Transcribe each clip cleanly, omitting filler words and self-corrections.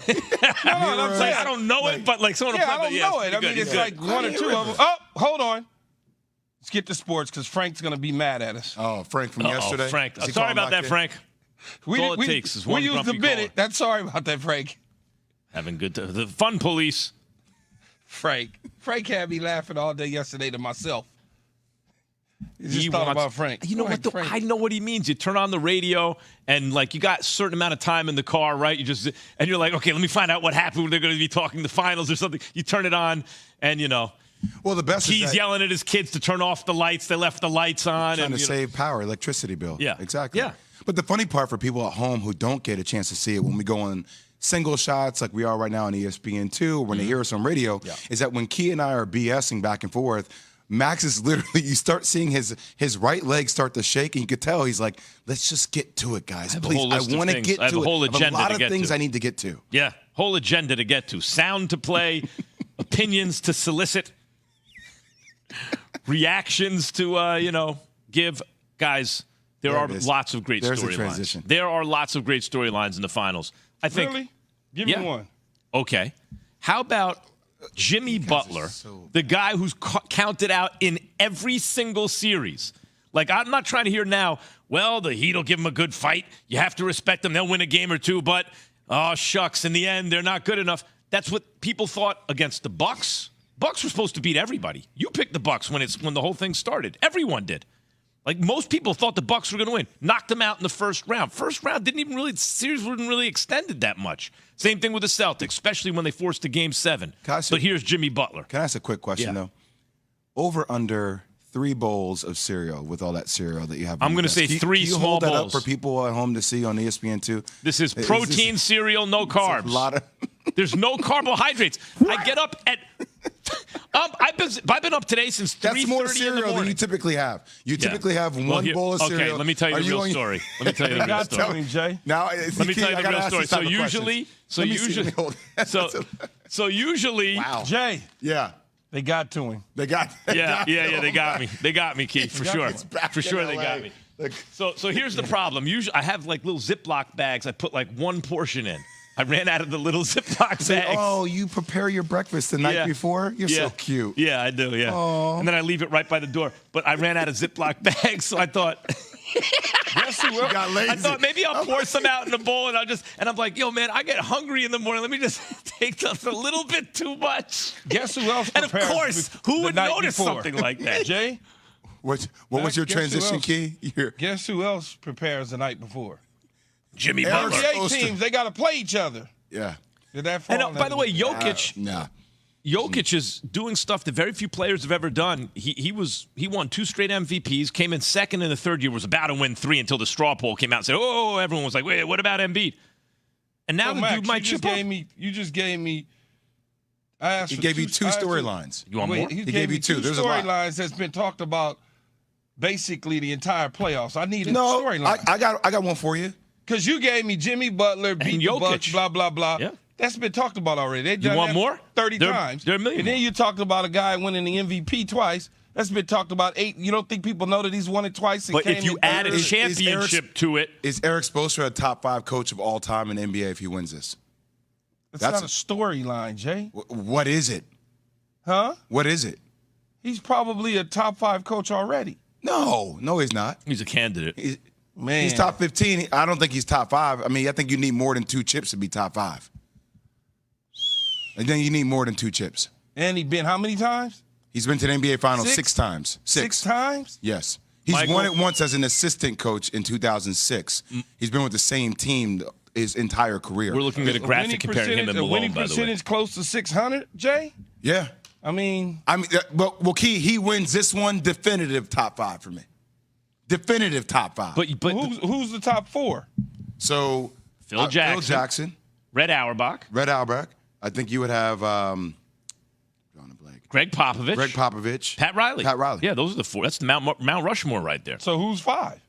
I'm saying I don't know it, but like someone will play. I don't know it. I mean, it's like one or two of them. Oh, hold on. Let's get to sports because Frank's going to be mad at us. Oh, Frank from yesterday. Frank. Sorry about that, Frank. All it takes is one we used the minute. That's sorry about that, Frank. Having good the fun police. Frank had me laughing all day yesterday to myself. He thought about Frank. You know what? I know what he means. You turn on the radio and like you got a certain amount of time in the car, right? And you're like, okay, let me find out what happened when they're going to be talking the finals or something. You turn it on, and Well, the best he's yelling at his kids to turn off the lights. They left the lights on. Trying to save power, electricity bill. Yeah, exactly. Yeah. But the funny part for people at home who don't get a chance to see it when we go on single shots like we are right now on ESPN2, when they hear us on radio, is that when Key and I are BSing back and forth, Max is literally, you start seeing his right leg start to shake, and you could tell he's like, let's just get to it, guys. Please, I want to get to it. I have a whole agenda. A lot of things I need to get to. Yeah, whole agenda to get to. Sound to play, opinions to solicit, reactions to, give. Guys, there are lots of great storylines. There are lots of great storylines in the finals. I think. Really? Give me one. Okay. How about Jimmy Butler, the guy who's counted out in every single series? Like, I'm not trying to hear now, well, the Heat will give him a good fight. You have to respect them. They'll win a game or two. But, oh, shucks, in the end, they're not good enough. That's what people thought against the Bucks. Bucks were supposed to beat everybody. You picked the Bucks when the whole thing started. Everyone did. Like, most people thought the Bucks were going to win. Knocked them out in the first round. First round the series wasn't really extended that much. Same thing with the Celtics, especially when they forced a Game 7. But here's Jimmy Butler. Can I ask a quick question, though? Over under 3 bowls of cereal with all that cereal that you have. I'm going to say 3 small bowls. Can you hold that up for people at home to see on ESPN2? This is protein cereal, no carbs. A lot of There's no carbohydrates. I get up at I've been up today since 3:30 That's more in the cereal morning. than you typically have. You typically have one bowl of cereal. Okay, let me tell you the real story. Let me tell you the real story. Tell me, Jay. Now, let me tell you the real story. So usually, wow. Jay. Yeah. They got to him. They got me. They got me, Keith, for sure. For sure they got me. So here's the problem. Usually I have like little Ziploc bags I put like one portion in. I ran out of the little Ziploc bags. Oh, you prepare your breakfast the night before? You're so cute. Yeah, I do, yeah. Aww. And then I leave it right by the door. But I ran out of Ziploc bags, so I thought got lazy. I thought maybe I'll pour some out in a bowl and I'm like, yo, man, I get hungry in the morning. Let me just take just a little bit too much. Guess who else And of course, who would notice something like that? Jay? What was your transition key? Guess who else prepares the night before? Jimmy Butler. NBA teams, they got to play each other. Yeah. Did that fall? And by the way, Jokic. Nah. Jokic is doing stuff that very few players have ever done. He won 2 straight MVPs, came in second in the third year, was about to win 3 until the straw poll came out and said, oh, everyone was like, wait, what about Embiid? And now the dude might chip up. You just gave me. I asked. He gave you 2 storylines. You want more? He gave you 2. There's a lot. Storylines that's been talked about basically the entire playoffs. I need a storyline. I got one for you. Because you gave me Jimmy Butler, beat the Bucks, blah, blah, blah. Yeah. That's been talked about already. They You want more? 30 times. There are a million and then more. you talked about a guy winning the MVP twice. That's been talked about 8. You don't think people know that he's won it twice? But if you add a championship to it. Is Eric Spoelstra a top 5 coach of all time in the NBA if he wins this? That's not a storyline, Jay. What is it? Huh? What is it? He's probably a top 5 coach already. No, he's not. He's a candidate. He's top 15. I don't think he's top 5. I mean, I think you need more than 2 chips to be top 5. And then you need more than 2 chips. And he been how many times? He's been to the NBA Finals 6 times. 6 times? Yes. He's won it once as an assistant coach in 2006. He's been with the same team his entire career. We're looking at a graphic comparing him and Malone, winning by the way. percentage close to 600, Jay? Yeah. I mean, well, Key, he wins this one, definitive top 5 for me. Definitive top 5. But who's the top 4? So Phil Jackson, Red Auerbach. I think you would have Greg Popovich. Pat Riley. Yeah, those are the 4. That's the Mount Rushmore right there. So who's 5?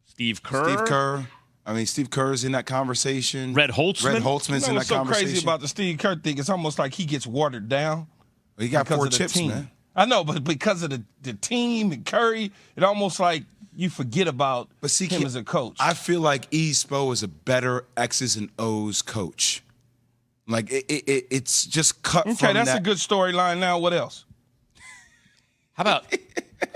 Steve Kerr. I mean, Steve Kerr's in that conversation. Red Holtzman's in that conversation. What's so crazy about the Steve Kerr thing? It's almost like he gets watered down. He got 4 chips, man. I know, but because of the team and Curry, it almost like you forget about him as a coach. I feel like E. Spo is a better X's and O's coach. Like it's just cut from that. Okay, that's a good storyline. Now, what else? How about?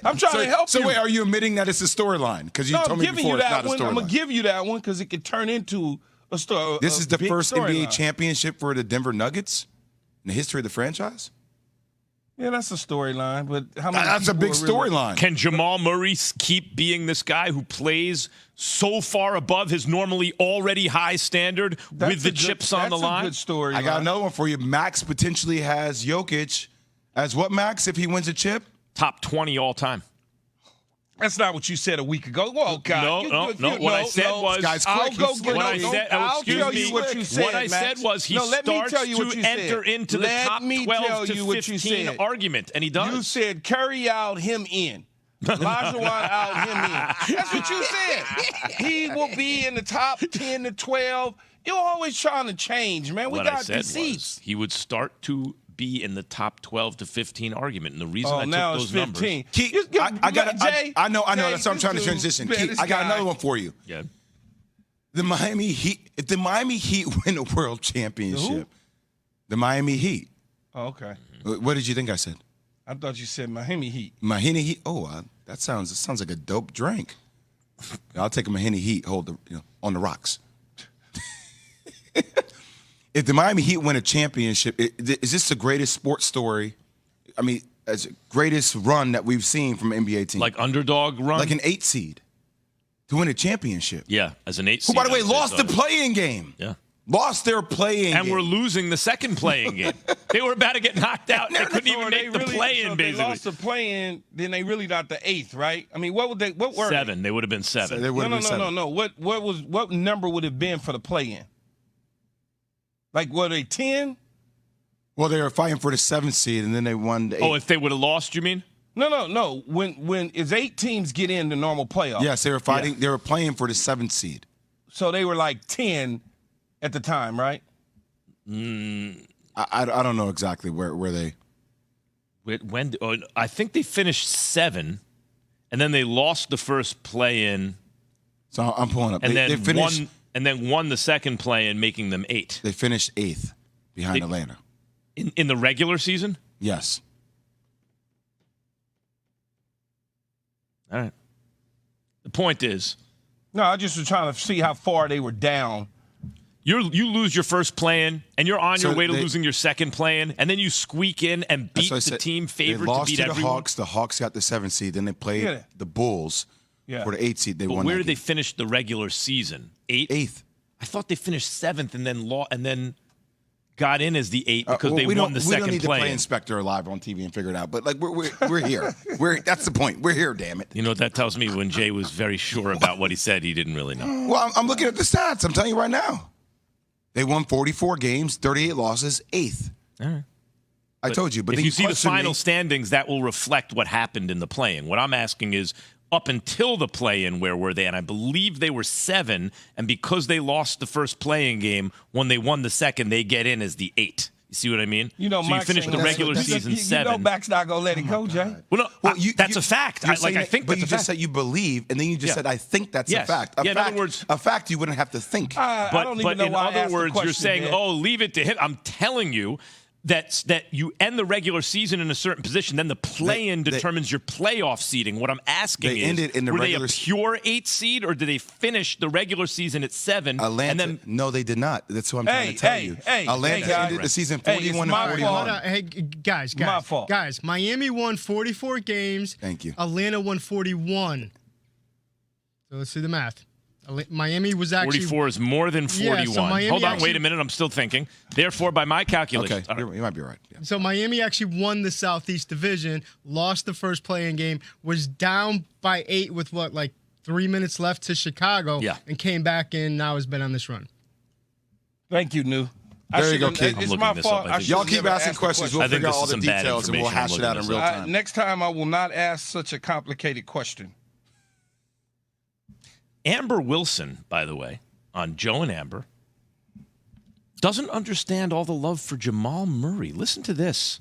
I'm trying to help you. So wait, are you admitting that it's a storyline? Because you told me before it's not a storyline. I'm gonna give you that one because it could turn into a story. This is the first NBA championship for the Denver Nuggets in the history of the franchise. Yeah, that's a storyline, but how many? That's a big storyline. Can Jamal Murray keep being this guy who plays so far above his normally already high standard with the chips on the line? That's a good storyline. I got another one for you. Max potentially has Jokic as what, Max, if he wins a chip? Top 20 all time. That's not what you said a week ago. Well, God, no. What I said was, I'll go get I'll tell you what you said. What I said was he starts to enter into the top 12 to 15 argument, and he does. You said carry out him in. Olajuwon out him in. That's what you said. He will be in the top 10 to 12. You're always trying to change, man. We got deceased. He would start to be in the top 12 to 15 argument, and the reason I now took those numbers. I know. That's what I'm trying to transition. I got another one for you. Yeah. The Miami Heat. If the Miami Heat win a world championship, the Miami Heat. Oh, okay. What did you think I said? I thought you said Miami Heat. Miami Heat. Oh, that sounds like a dope drink. I'll take a Miami Heat. Hold on the rocks. If the Miami Heat win a championship, is this the greatest sports story? I mean, as greatest run that we've seen from an NBA team. Like underdog run? Like an 8 seed to win a championship. Yeah, as an 8 seed. Who, by the way, lost the play-in game. Yeah. Lost their play-in game. And we're losing the second play-in game. They were about to get knocked out. They couldn't even make the play-in, basically. They lost the play-in, then they really got the 8th, right? I mean, what were 7. They would have been 7. So No. What number would it have been for the play-in? Like, were they 10? Well, they were fighting for the 7th seed, and then they won the 8th. Oh, if they would have lost, you mean? No. When is 8 teams get in the normal playoff? Yes, they were fighting. Yeah. They were playing for the 7th seed. So they were like 10 at the time, right? I don't know exactly where they. When I think they finished 7, and then they lost the first play-in. So I'm pulling up. And they finished. And then won the second play-in, making them 8. They finished 8th behind Atlanta. In the regular season? Yes. All right. The point is. No, I just was trying to see how far they were down. You lose your first play-in, and you're on your way to losing your second play-in, and then you squeak in and beat the team favored to beat everyone. They lost to the Hawks. The Hawks got the 7th seed. Then they played the Bulls. Yeah. For the 8th seed, they won. Where did they finish the regular season? 8th. I thought they finished 7th and then got in as the 8 because they won the second play. We don't need to play Inspector live on TV and figure it out. But like we're here. That's the point. We're here. Damn it. You know what that tells me? When Jay was very sure about what he said, he didn't really know. Well, I'm looking at the stats. I'm telling you right now. They won 44 games, 38 losses, 8th. All right. I told you. But if you see the final standings, that will reflect what happened in the play-in. What I'm asking is, up until the play-in, where were they? And I believe they were 7, and because they lost the first play-in game, when they won the second, they get in as the 8. You see what I mean? You know, so you finished the regular season 7. You know Mac's not going to let it go, Jay. Well, that's a fact. I think that's a fact. But you just said you believe, and then you just said, I think that's a fact. In other words, a fact you wouldn't have to think. I don't even know why I asked the question. But in other words, you're saying, leave it to him. I'm telling you, that you end the regular season in a certain position, then the play-in determines your playoff seeding. What I'm asking is, were they a pure 8 seed, or did they finish the regular season at 7? Atlanta, no, they did not. That's what I'm trying to tell you. Atlanta ended the season 41 and 41. Hey, guys. My fault. Guys, Miami won 44 games. Thank you. Atlanta won 41. So let's do the math. Miami was actually 44 is more than 41. Yeah, so Hold on, wait a minute. I'm still thinking. Therefore, by my calculation, okay, you might be right. Yeah. So Miami actually won the Southeast Division, lost the first play-in game, was down by 8 with 3 minutes left to Chicago, and came back and now has been on this run. Thank you, New. There you go, kid. It's my fault. Y'all keep asking questions. We'll figure out all the details and we'll hash it out in real time. Next time, I will not ask such a complicated question. Amber Wilson, by the way, on Joe and Amber, doesn't understand all the love for Jamal Murray. Listen to this.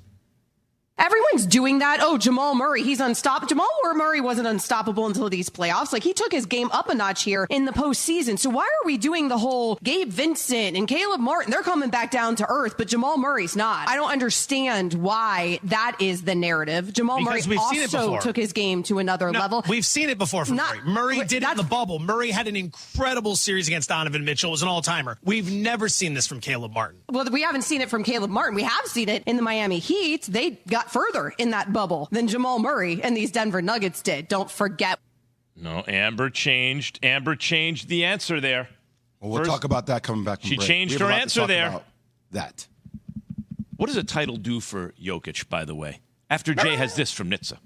Everyone one's doing that. Oh, Jamal Murray, he's unstoppable. Jamal Murray wasn't unstoppable until these playoffs. Like, he took his game up a notch here in the postseason. So why are we doing the whole Gabe Vincent and Caleb Martin? They're coming back down to earth, but Jamal Murray's not. I don't understand why that is the narrative. Jamal Murray also took his game to another level. We've seen it before from Murray. Murray did it in the bubble. Murray had an incredible series against Donovan Mitchell. It was an all-timer. We've never seen this from Caleb Martin. Well, we haven't seen it from Caleb Martin. We have seen it in the Miami Heat. They got further in that bubble than Jamal Murray and these Denver Nuggets did. Don't forget. No, Amber changed the answer there. Well, we'll talk about that coming back from break. She changed her answer there. That. What does a title do for Jokic, by the way? After Jay has this from Nitsa.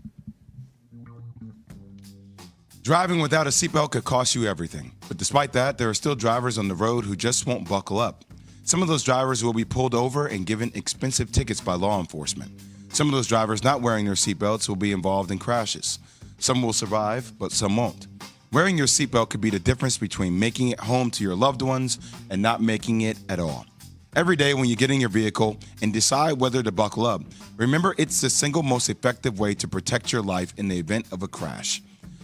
Driving without a seatbelt could cost you everything. But despite that, there are still drivers on the road who just won't buckle up. Some of those drivers will be pulled over and given expensive tickets by law enforcement. Some of those drivers not wearing their seatbelts will be involved in crashes. Some will survive, but some won't. Wearing your seatbelt could be the difference between making it home to your loved ones and not making it at all. Every day when you get in your vehicle and decide whether to buckle up, remember it's the single most effective way to protect your life in the event of a crash.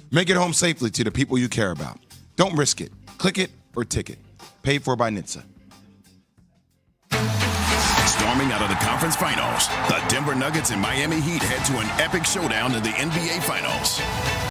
Make it home safely to the people you care about. Don't risk it. Click it or ticket. Paid for by NHTSA. Storming out of the conference finals, the Denver Nuggets and Miami Heat head to an epic showdown in the NBA Finals.